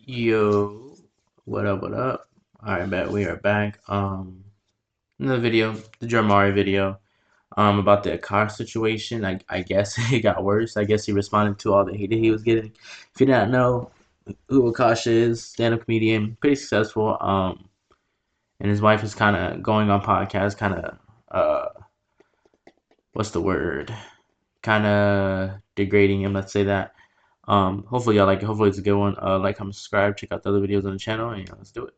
Yo, what up, what up? Alright, bet we are back. Another video, the Jamari video, about the Akaash situation. I guess it got worse. I guess he responded to all the hate that he was getting. If you did not know who Akaash is, stand-up comedian, pretty successful. And his wife is kind of going on podcasts, kind of, what's the word? Kind of degrading him, let's say that. Hopefully y'all like it. Hopefully it's a good one. Like, comment, subscribe, check out the other videos on the channel, and let's do it.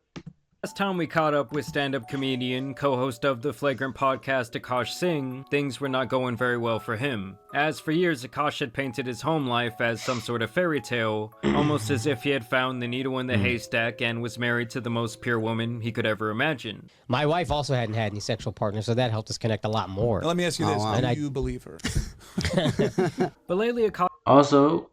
Last time we caught up with stand-up comedian, co-host of the Flagrant podcast Akaash Singh, things were not going very well for him. As for years, Akaash had painted his home life as some sort of fairy tale, almost as if he had found the needle in the haystack and was married to the most pure woman he could ever imagine. My wife also hadn't had any sexual partners, so that helped us connect a lot more. Now, let me ask you this: do you believe her? But lately, Akaash Also,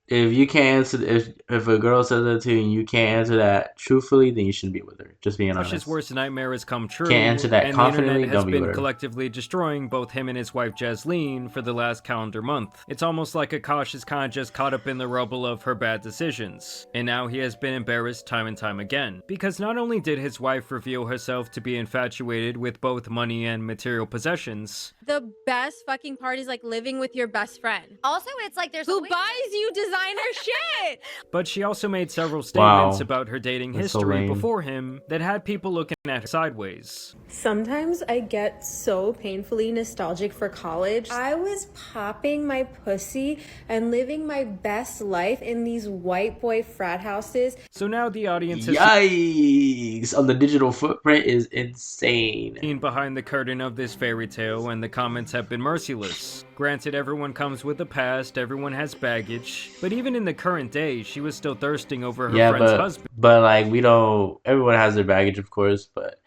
if you can't answer, if a girl says that to you and you can't answer that truthfully, then you shouldn't be with her. Just being honest. Akash's worst nightmare has come true, Can't answer that and confidently, the internet has don't be with been her. collectively destroying both him and his wife Jasleen for the last calendar month. It's almost like Akaash is kind of just caught up in the rubble of her bad decisions, and now he has been embarrassed time and time again. Because not only did his wife reveal herself to be infatuated with both money and material possessions, the best fucking part is like living with your best friend Also, it's like there's who buys you designer shit. but she also made several statements Wow. about her dating That's so history lame. before him that had people looking at her sideways. Sometimes I get so painfully nostalgic for college. I was popping my pussy and living my best life in these white boy frat houses. So now the audience has Yikes! On the digital footprint is insane. seen behind the curtain of this fairy tale, and the comments have been merciless. Granted, everyone comes with a past, everyone has baggage, but even in the current day, she was still thirsting over her Yeah, friend's husband. but like we don't. Everyone has their baggage, of course, but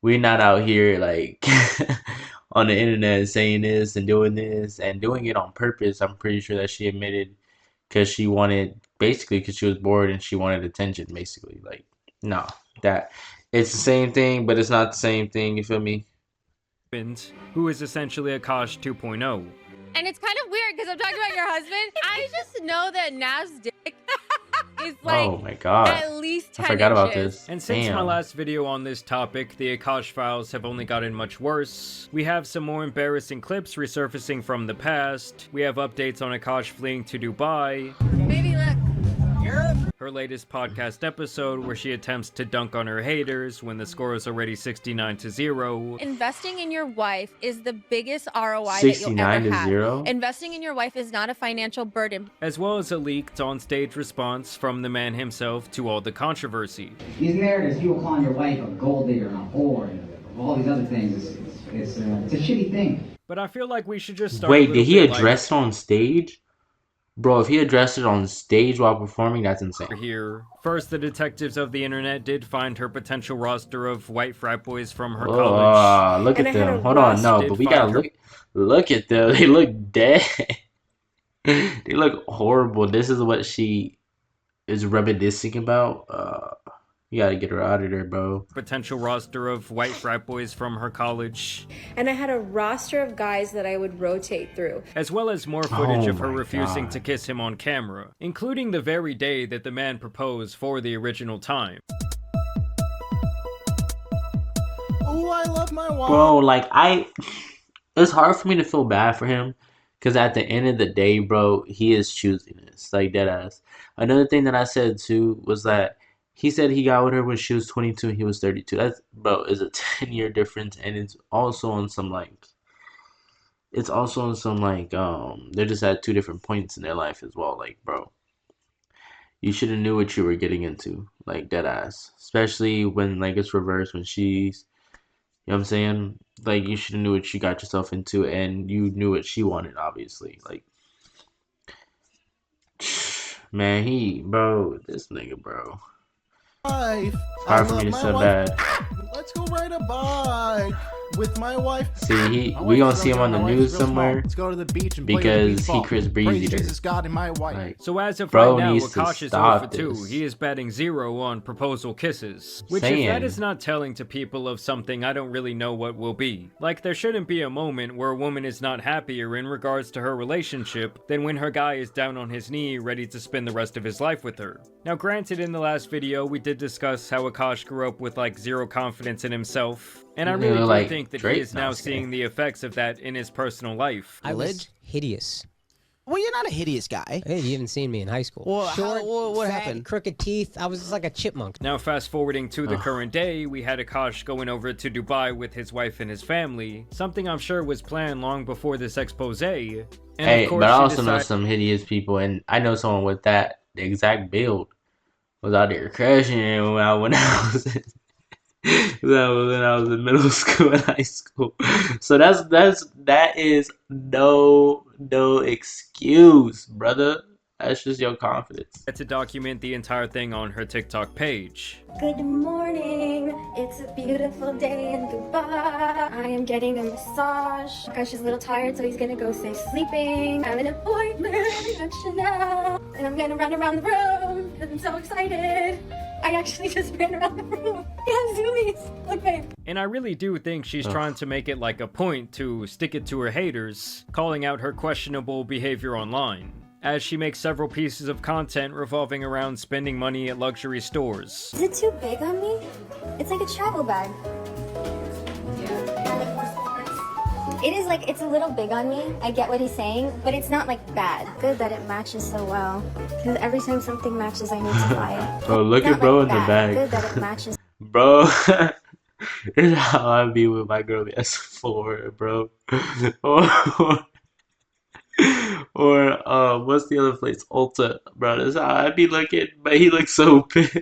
we're not out here like on the internet saying this and doing it on purpose. I'm pretty sure that she admitted because she wanted, basically, because she was bored and she wanted attention, basically. Like, no, that it's the same thing, but it's not the same thing. You feel me? Who is essentially Akaash 2.0. And it's kind of weird because I'm talking about your husband. I just know that Nav's dick is like Oh my God. at least 10 I forgot about inches. this. And since my Damn. last video on this topic, the Akaash files have only gotten much worse. We have some more embarrassing clips resurfacing from the past. We have updates on Akaash fleeing to Dubai. Baby, look. Her latest podcast episode where she attempts to dunk on her haters when the score is already 69-0. Investing in your wife is the biggest ROI that you'll 69 ever to have. 0? Investing in your wife is not a financial burden. As well as a leaked on-stage response from the man himself to all the controversy. These narratives, people calling your wife a gold digger and a whore and all these other things, it's a shitty thing. But I feel like we should just start. Wait, did he address it on stage? Bro, if he addressed it on stage while performing, that's insane. Here. First, the detectives of the internet did find her potential roster of white frat boys from her college. Look And at I had them. a Hold on, no, did but we find gotta her- look at them. They look dead. They look horrible. This is what she is reminiscing about. You gotta get her out of there, bro. Potential roster of white frat boys from her college, And I had a roster of guys that I would rotate through. as well as more footage Oh of her my refusing God. to kiss him on camera, including the very day that the man proposed for the original time. Oh, I love my wife. Bro, like it's hard for me to feel bad for him because at the end of the day, bro, he is choosing this, like dead ass. Another thing that I said too was that he said he got with her when she was 22 and he was 32. That's, bro, is a 10-year difference, and it's also on some like they're just at two different points in their life as well. Like, bro, you should have knew what you were getting into, like dead ass. Especially when like it's reversed when she's, you know what I'm saying? Like, you should have knew what you got yourself into, and you knew what she wanted, obviously. Like, man, this nigga, bro. Wife. It's hard for me to feel bad. Let's go ride a bike. with my wife. See, My we wife gonna is see him real on the tall, my wife news is real small. somewhere Let's go to the beach and play with the because beach he ball. Chris Breeze Praise eater. Jesus, God, and my wife. Like, So as of bro right now, needs to Akaash is 0 stop for 2. this. He is batting 0 on proposal kisses. Which if that is not telling to people of something, I don't really know what will be. Like, there shouldn't be a moment where a woman is not happier in regards to her relationship than when her guy is down on his knee ready to spend the rest of his life with her. Now granted, in the last video, we did discuss how Akaash grew up with like 0 confidence in himself. And I really do like think that Drake? he is No, now I'm just kidding. seeing the effects of that in his personal life. I was hideous. Well, you're not a hideous guy. Hey, you haven't seen me in high school. Well, Short, what fat, happened? crooked teeth. I was just like a chipmunk. Now fast forwarding to the current day, we had Akaash going over to Dubai with his wife and his family, something I'm sure was planned long before this expose. And Hey, of course but I she also know decided some hideous people, and I know someone with that the exact build was out there crushing it when I was when I was in middle school and high school. So that is no excuse, brother. That's just your confidence. to document the entire thing on her TikTok page. Good morning. It's a beautiful day in Dubai. I am getting a massage. Akash is a little tired, so he's gonna go stay sleeping. I have an appointment at Chanel, and I'm gonna run around the room because I'm so excited. I actually just ran around the room. Yeah, zoomies. Look, babe. And I really do think she's trying to make it like a point to stick it to her haters, calling out her questionable behavior online, as she makes several pieces of content revolving around spending money at luxury stores. Is it too big on me? It's like a travel bag. It is like, it's a little big on me. I get what he's saying, but it's not like bad. Good that it matches so well. Because every time something matches, I need to buy it. Bro, look Not at bro like in the bad. bag. Good that it matches. Bro, this is how I be with my girl S4, bro. Or what's the other place? Ulta, bro. That's how I be looking, but he looks so pissed.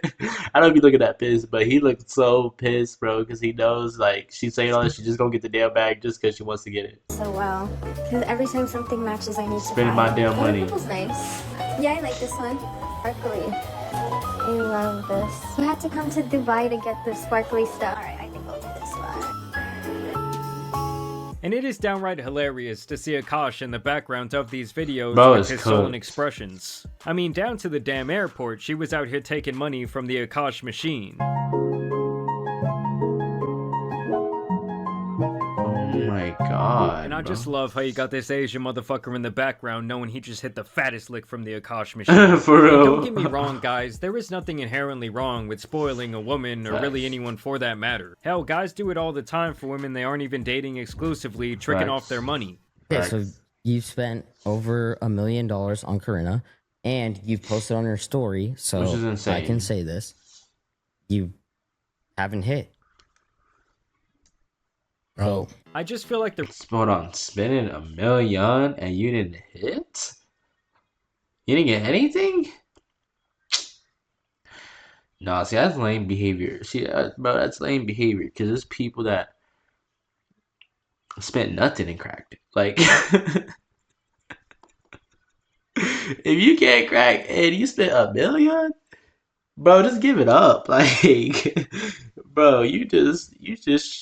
I don't be looking that pissed, but he looks so pissed, bro, because he knows like she's saying all this, she just gonna get the damn bag just because she wants to get it. So well. Because every time something matches, I need to Spending buy my it. damn Oh, money. the purple's nice. Yeah, I like this one. Sparkly. I love this. You had to come to Dubai to get the sparkly stuff. Alright, I think I'll do this one. And it is downright hilarious to see Akaash in the background of these videos Bro, with it's his sullen cooked. expressions. I mean, down to the damn airport, she was out here taking money from the Akaash machine. Oh my god. And I bro. just love how you got this Asian motherfucker in the background knowing he just hit the fattest lick from the Akaash machine. For And real. don't get me wrong, guys, there is nothing inherently wrong with spoiling a woman, or really Facts. anyone for that matter. Hell, guys do it all the time for women they aren't even dating exclusively, tricking off Facts. their money. Okay, so Facts. you've spent over $1 million on Corinna, and you've posted on your story, so Which is I can insane. say this: you haven't hit. Bro, I just feel like the Hold on, spending $1 million and you didn't hit? You didn't get anything? No, see, that's lame behavior. See, bro, that's lame behavior. Because there's people that spent nothing and cracked it. Like, if you can't crack and you spent $1 million, bro, just give it up. Like, bro, you just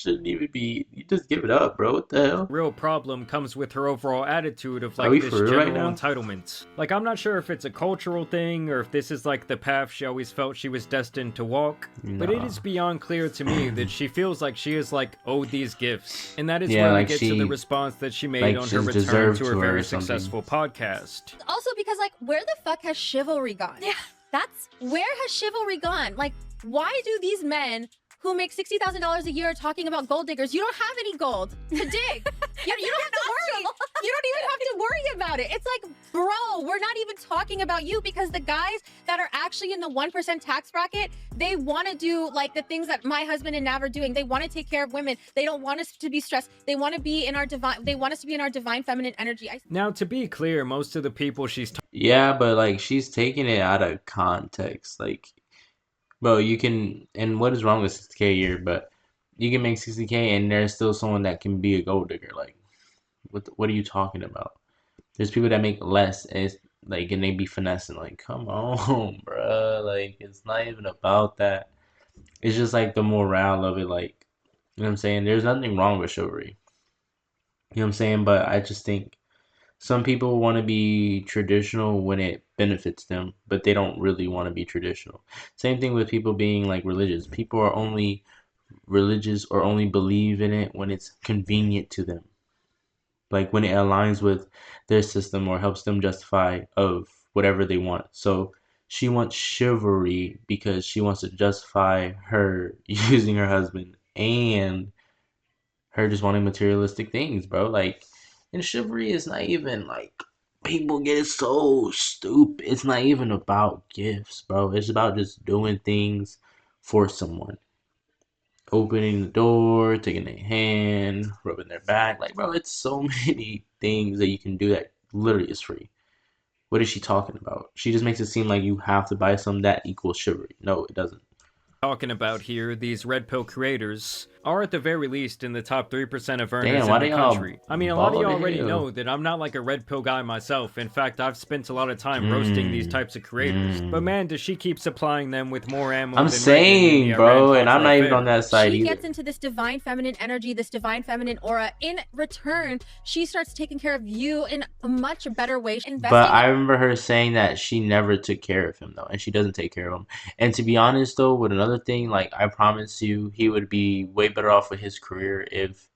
shouldn't even be. You just give it up, bro. What the hell? real problem comes with her overall attitude of Are like we this for real right general now? entitlement. Like, I'm not sure if it's a cultural thing or if this is like the path she always felt she was destined to walk, but it Nah. is beyond clear to me that she feels like she is like owed these gifts. And that is Yeah, where like we get to she- the response that she made like on she's her return deserved to her to her very or something. successful podcast. Also, because like, where the fuck has chivalry gone? Yeah, that's where has chivalry gone? Like, why do these men who make $60,000 a year talking about gold diggers? You don't have any gold to dig. You don't have to worry. You don't even have to worry about it. It's like, bro, we're not even talking about you, because the guys that are actually in the 1% tax bracket, they want to do like the things that my husband and Nav are doing. They want to take care of women. They don't want us to be stressed. They want to be in our divine. They want us to be in our divine feminine energy. Now, to be clear, most of the people she's Yeah, but like she's taking it out of context. Like, bro, you can, and what is wrong with 60K a year? But you can make 60K and there's still someone that can be a gold digger. Like, what are you talking about? There's people that make less and it's like, and they be finessing. Like, come on, bro. Like, it's not even about that. It's just like the morale of it. Like, You know what I'm saying? There's nothing wrong with chivalry. You know what I'm saying? But I just think some people want to be traditional when it benefits them, but they don't really want to be traditional. Same thing with people being like religious. People are only religious or only believe in it when it's convenient to them. Like when it aligns with their system or helps them justify of whatever they want. So she wants chivalry because she wants to justify her using her husband and her just wanting materialistic things, bro. Like, and chivalry is not even like people get it so stupid. It's not even about gifts, bro. It's about just doing things for someone. Opening the door, taking their hand, rubbing their back. Like, bro, it's so many things that you can do that literally is free. What is she talking about? She just makes it seem like you have to buy something that equals chivalry. No, it doesn't. Talking about here, these red pill creators are at the very least in the top 3% of earners Damn, why in the they all country. I mean, a lot of you bald already as hell? know that I'm not like a red pill guy myself. In fact, I've spent a lot of time roasting these types of creators. But man, does she keep supplying them with more ammo I'm than Reagan in saying, the bro, and I'm Iran-Contra not even affair. on that side She either. gets into this divine feminine energy, this divine feminine aura. In return, she starts taking care of you in a much better way. But I remember her saying that she never took care of him though, and she doesn't take care of him. And to be honest though, with another thing, like I promise you, he would be way better off with his career if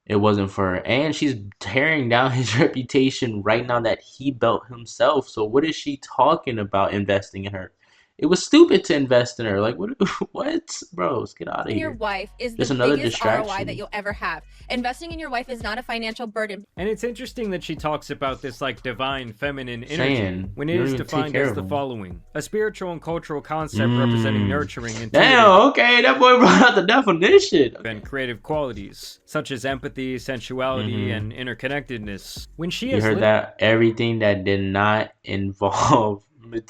it wasn't for her. And she's tearing down his reputation right now that he built himself. So what is she talking about investing in her? It was stupid to invest in her. Like what? What, bros? Get out of your here. wife is the Just another biggest ROI that distraction. you'll ever have. Investing in your wife is not a financial burden. And it's interesting that she talks about this like divine feminine energy Saying, when you it don't is even take defined care as of the them. following: a spiritual and cultural concept representing nurturing, intuitive, Damn. Okay, that boy brought out the definition. and creative qualities such as empathy, sensuality, and interconnectedness. When she You has heard that? Everything that did not involve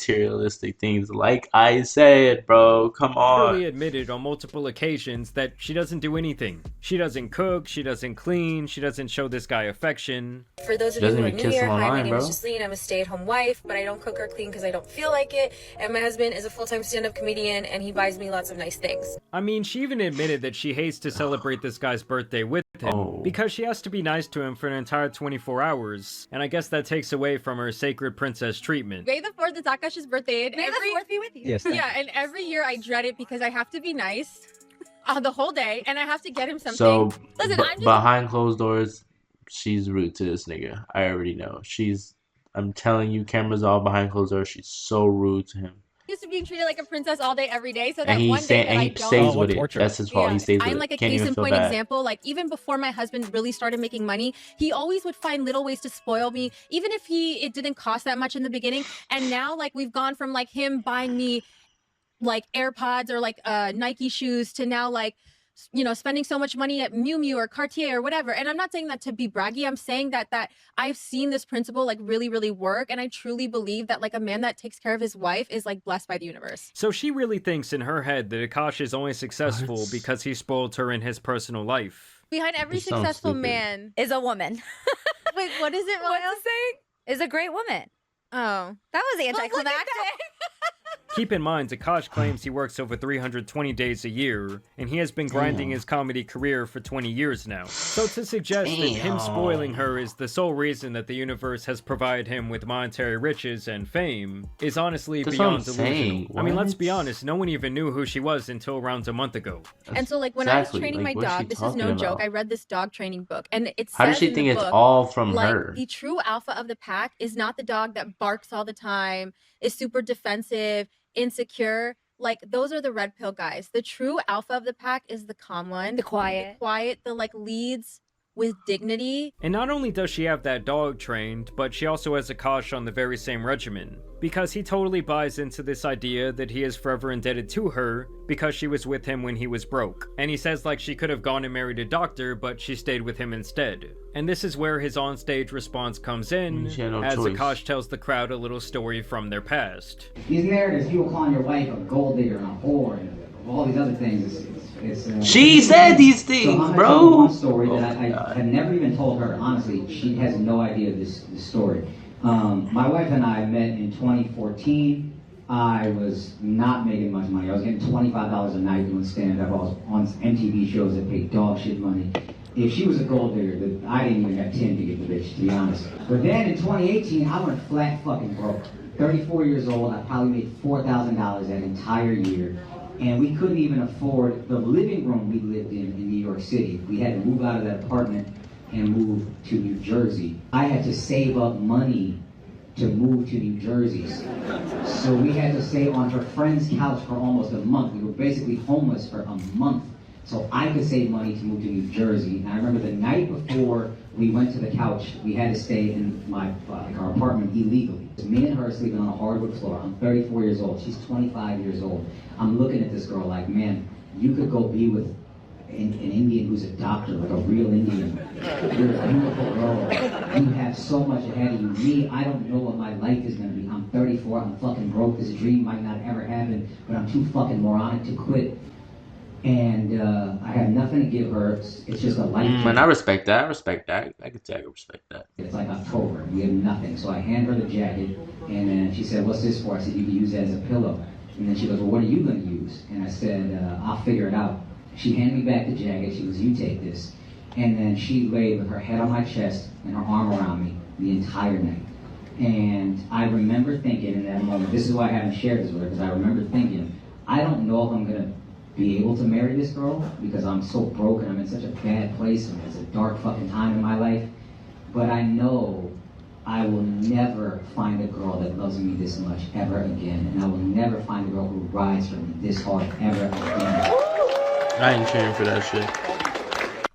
materialistic things. Like I said, bro. Come on. literally admitted on multiple occasions that she doesn't do anything. She doesn't cook, she doesn't clean, she doesn't show this guy affection. For those She of you doesn't who are even new kiss here, him hi, my online, name is bro. Justine. I'm a stay-at-home wife, but I don't cook or clean because I don't feel like it. And my husband is a full-time stand-up comedian, and he buys me lots of nice things. I mean, she even admitted that she hates to celebrate this guy's birthday with him Oh. because she has to be nice to him for an entire 24 hours, and I guess that takes away from her sacred princess treatment. May the 4th is Akash's birthday. And May the 4th be with you. Yes. Yeah, and every year I dread it because I have to be nice the whole day, and I have to get him something. So Listen, I'm just behind closed doors, she's rude to this nigga. I already know. I'm telling you, cameras all behind closed doors. She's so rude to him. used to being treated like a princess all day, every day. So that And he one day say, that and I he don't. stays Oh, with what it. torture. That's his fault. He stays with I'm it. like a Can't case even in feel point bad. example. Like even before my husband really started making money, he always would find little ways to spoil me, even if it didn't cost that much in the beginning. And now like we've gone from like him buying me like AirPods or like Nike shoes to now like, you know, spending so much money at Miu Miu or Cartier or whatever. And I'm not saying that to be braggy. I'm saying that I've seen this principle like really, really work. And I truly believe that like a man that takes care of his wife is like blessed by the universe. So she really thinks in her head that Akaash is only successful What? because he spoiled her in his personal life. Behind every This sounds successful stupid. man. Is a woman. Wait, what is it? What's the saying? Is a great woman. Oh. That was Look at anticlimactic. Keep in mind, Akaash claims he works over 320 days a year, and he has been grinding his comedy career for 20 years now. So to suggest that him spoiling her is the sole reason that the universe has provided him with monetary riches and fame is honestly That's what beyond I'm delusional. saying. I mean, let's What? be honest, no one even knew who she was until around a month ago. And so like when I was Exactly. training Like, my what is she dog, this is no talking joke. about? I read this dog training book and it How does says she in think the it's book, all from like her? the true alpha of the pack is not the dog that barks all the time, is super defensive, insecure. Like those are the red pill guys. The true alpha of the pack is the calm one, The quiet. the like leads with dignity. And not only does she have that dog trained, but she also has Akaash on the very same regimen. Because he totally buys into this idea that he is forever indebted to her because she was with him when he was broke. And he says like she could have gone and married a doctor, but she stayed with him instead. And this is where his onstage response comes in, She had no as choice. Akaash tells the crowd a little story from their past. These narratives, people calling your wife a gold digger and a whore and all these other things, She said these things, so I'm gonna bro. tell you one story Oh that my I God. had never even told her. Honestly, she has no idea of this story. My wife and I met in 2014. I was not making much money. I was getting $25 a night doing stand-up. I was on MTV shows that paid dog shit money. If she was a gold digger, I didn't even have 10 to get the bitch, to be honest. But then in 2018, I went flat fucking broke. 34 years old, I probably made $4,000 that entire year. And we couldn't even afford the living room we lived in New York City. We had to move out of that apartment and move to New Jersey. I had to save up money to move to New Jersey. So we had to stay on her friend's couch for almost a month. We were basically homeless for a month. So I could save money to move to New Jersey. And I remember the night before we went to the couch, we had to stay in our apartment illegally. Me and her sleeping on a hardwood floor. I'm 34 years old. She's 25 years old. I'm looking at this girl like, man, you could go be with an Indian who's a doctor, like a real Indian. You're a beautiful girl. You have so much ahead of you. Me, I don't know what my life is gonna be. I'm 34, I'm fucking broke. This dream might not ever happen, but I'm too fucking moronic to quit. And I have nothing to give her. It's just a life. And I respect that. I respect that. I could respect that. It's like October. We have nothing. So I hand her the jacket, and then she said, "What's this for?" I said, "You can use that as a pillow." And then she goes, "Well, what are you going to use?" And I said, "I'll figure it out." She handed me back the jacket. She goes, "You take this." And then she laid with her head on my chest and her arm around me the entire night. And I remember thinking in that moment, this is why I haven't shared this with her, because I remember thinking, I don't know if I'm going to be able to marry this girl because I'm so broke and I'm in such a bad place and it's a dark fucking time in my life. But I know I will never find a girl that loves me this much ever again. And I will never find a girl who rides for me this hard ever again. I ain't cheering for that shit.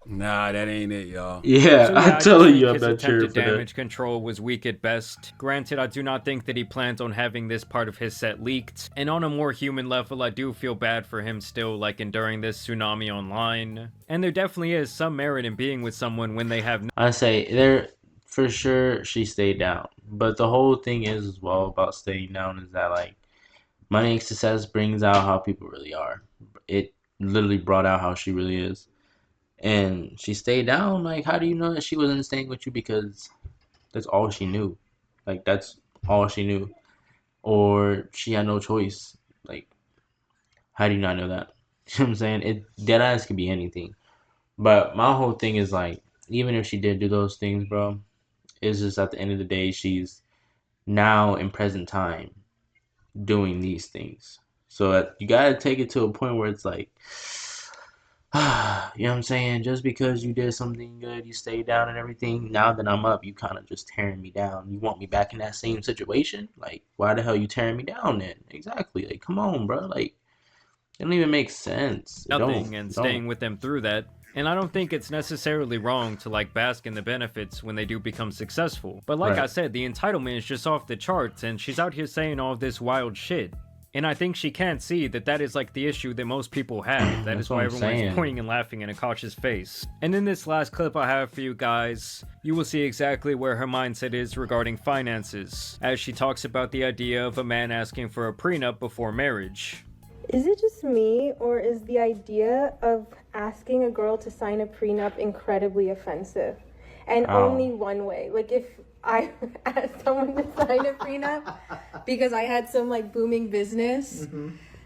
Nah, that ain't it, y'all. Yeah, So, I'm telling you, I'm his not attempt cheering at for damage that. control was weak at best. Granted, I do not think that he plans on having this part of his set leaked. And on a more human level, I do feel bad for him still, like enduring this tsunami online. And there definitely is some merit in being with someone when they have I say there for sure she stayed down, but the whole thing is as well about staying down is that like money and success brings out how people really are. It literally brought out how she really is. And she stayed down. Like, how do you know that she wasn't staying with you? Because that's all she knew. Like, that's all she knew. Or she had no choice. Like, how do you not know that? You know what I'm saying? Dead eyes could be anything. But my whole thing is like, even if she did do those things, bro, it's just at the end of the day, she's now in present time doing these things. So you gotta take it to a point where it's like, you know what I'm saying? Just because you did something good, you stayed down and everything, now that I'm up, you kind of just tearing me down. You want me back in that same situation? Like, why the hell you tearing me down then? Exactly. Like, come on, bro. Like, it don't even make sense. It nothing and don't. staying with them through that. And I don't think it's necessarily wrong to like bask in the benefits when they do become successful. But like Right. I said, the entitlement is just off the charts and she's out here saying all this wild shit. And I think she can't see that that is like the issue that most people have. That That's is what why I'm everyone's saying. pointing and laughing in Akash's face. And in this last clip I have for you guys, you will see exactly where her mindset is regarding finances, as she talks about the idea of a man asking for a prenup before marriage. Is it just me, or is the idea of asking a girl to sign a prenup incredibly offensive? And only one way. Like, if I asked someone to sign a prenup because I had some, like, booming business,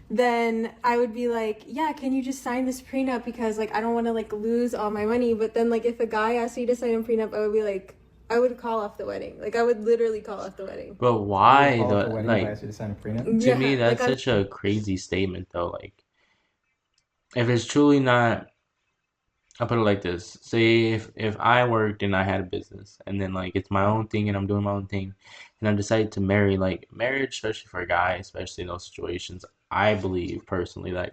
then I would be like, yeah, can you just sign this prenup because, like, I don't want to, like, lose all my money. But then, like, if a guy asked you to sign a prenup, I would be like, I would call off the wedding. Like, I would literally call off the wedding. But why Call though? for wedding Like, advice, you to sign a prenup? to Yeah, me, that's like, such a crazy statement though. Like, if it's truly not, I'll put it like this. Say if I worked and I had a business and then like it's my own thing and I'm doing my own thing and I decided to marry, like marriage, especially for a guy, especially in those situations, I believe personally like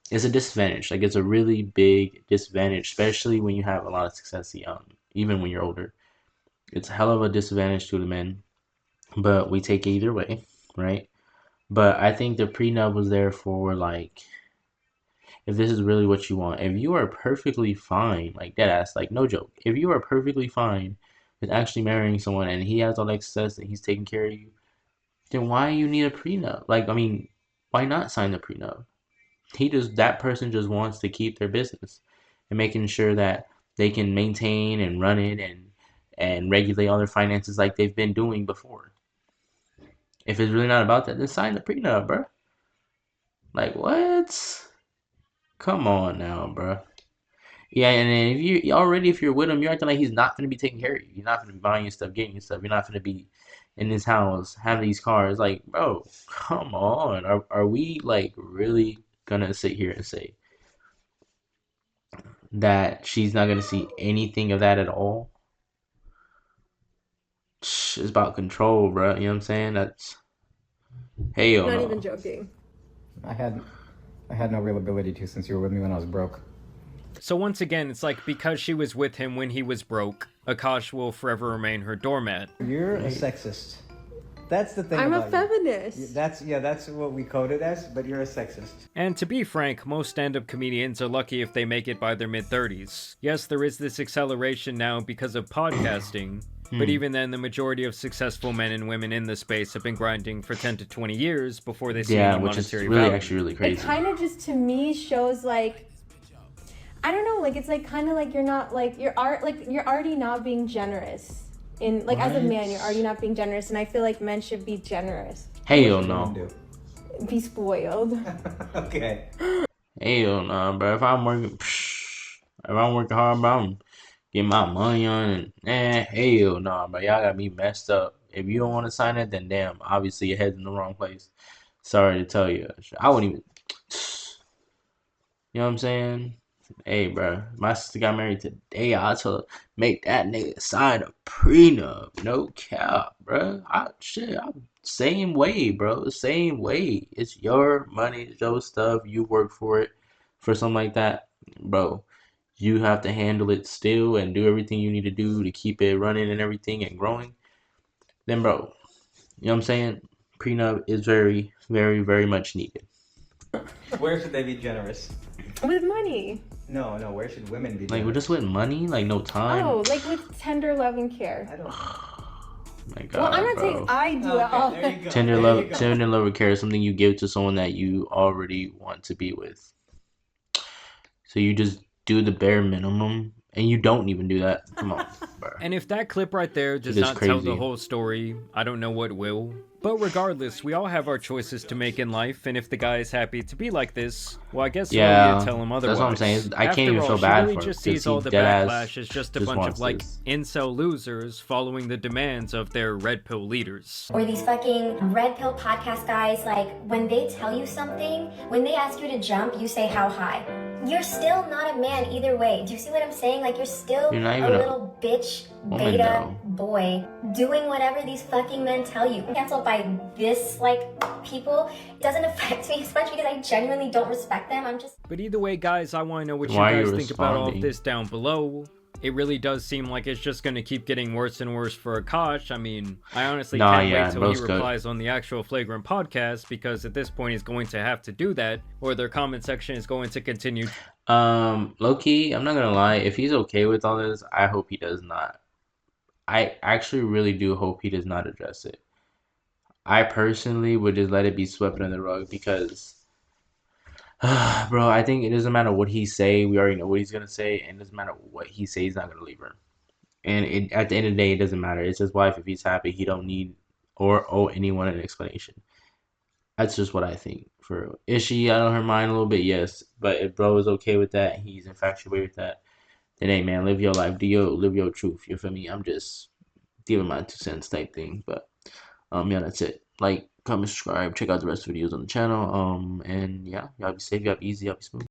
it's a disadvantage. Like it's a really big disadvantage, especially when you have a lot of success young, even when you're older. It's a hell of a disadvantage to the men, but we take it either way, right? But I think the prenup was there for like if this is really what you want. If you are perfectly fine, like dead ass, like no joke, if you are perfectly fine with actually marrying someone and he has all that success and he's taking care of you, then why you need a prenup? Like, I mean, why not sign the prenup? That person just wants to keep their business and making sure that they can maintain and run it and regulate all their finances like they've been doing before. If it's really not about that, then sign the prenup, bro. Like what? Come on now, bro. Yeah, and then if you're with him, you're acting like he's not gonna be taking care of you. You're not gonna be buying you stuff, getting you stuff. You're not gonna be in his house, having these cars. Like, bro, come on. Are we like really gonna sit here and say that she's not gonna see anything of that at all? It's about control, bro. You know what I'm saying? That's hell Not no. even joking. I had no real ability to since you were with me when I was broke. So once again, it's like because she was with him when he was broke, Akaash will forever remain her doormat. You're a sexist. That's the thing. I'm a about feminist. you. That's what we coded as, but you're a sexist. And to be frank, most stand-up comedians are lucky if they make it by their mid-30s. Yes, there is this acceleration now because of podcasting, but even then, the majority of successful men and women in the space have been grinding for 10 to 20 years before they see any which is monetary really value. actually really crazy. It kind of just to me shows like, I don't know, like it's like kind of like you're not like you're already not being generous. In like as a man, you're already not being generous, and I feel like men should be generous. Hell no. Be spoiled. Okay. Hell no, bro. If I'm working hard, bro, I'm getting my money on and hell no, bro. Y'all got me messed up. If you don't want to sign it, then damn, obviously your head's in the wrong place. Sorry to tell you. I wouldn't even. You know what I'm saying? Hey, bro, my sister got married today. I told her make that nigga sign a prenup. No cap, bro. Same way, bro. Same way. It's your money, it's your stuff. You work for it, for something like that, bro. You have to handle it still and do everything you need to do to keep it running and everything and growing. Then, bro, you know what I'm saying? Prenup is very, very, very much needed. Where should they be generous? With money. No, where should women be generous? Like, we're just with money? Like, no time? Oh, like with tender love and care. I don't My God, Well, I'm not bro. saying I do it all. there you go. Tender There you love, go. tender love or care is something you give to someone that you already want to be with. So you just do the bare minimum, and you don't even do that. Come on, bro. And if that clip right there does It is not tell the crazy. whole story, I don't know what will. But regardless, we all have our choices to make in life, and if the guy is happy to be like this, well, I guess we Yeah, need to tell him otherwise. that's what I'm saying. I can't After even all, feel she bad really for him, just 'cause sees he all the deadass backlash as just a just bunch wants of like this. incel losers following the demands of their red pill leaders. Or these fucking red pill podcast guys, like when they tell you something, when they ask you to jump, you say how high. You're still not a man either way. Do you see what I'm saying? Like you're still You're not a even a little bitch, woman, beta though. boy, doing whatever these fucking men tell you. Canceled by this like people doesn't affect me as much because I genuinely don't respect them. I'm just. But either way, guys, I want to know what Why are you you guys think about all of responding? this down below. It really does seem like it's just going to keep getting worse and worse for Akaash. I mean, I honestly Nah, can't yeah, wait till bro's he good. replies on the actual Flagrant podcast, because at this point he's going to have to do that, or their comment section is going to continue. Low-key, I'm not gonna lie. If he's okay with all this, I hope he does not. I actually really do hope he does not address it. I personally would just let it be swept under the rug because, bro, I think it doesn't matter what he say. We already know what he's gonna say, and it doesn't matter what he say. He's not gonna leave her. And at the end of the day, it doesn't matter. It's his wife. If he's happy, he don't need or owe anyone an explanation. That's just what I think. For is she out of her mind a little bit? Yes. But if bro is okay with that, he's infatuated with that, then hey man, live your life. Live your truth. You feel me? I'm just giving my 2 cents type thing. But yeah, that's it. Like, comment, subscribe, check out the rest of the videos on the channel. And yeah, y'all be safe, y'all be easy, y'all be smooth.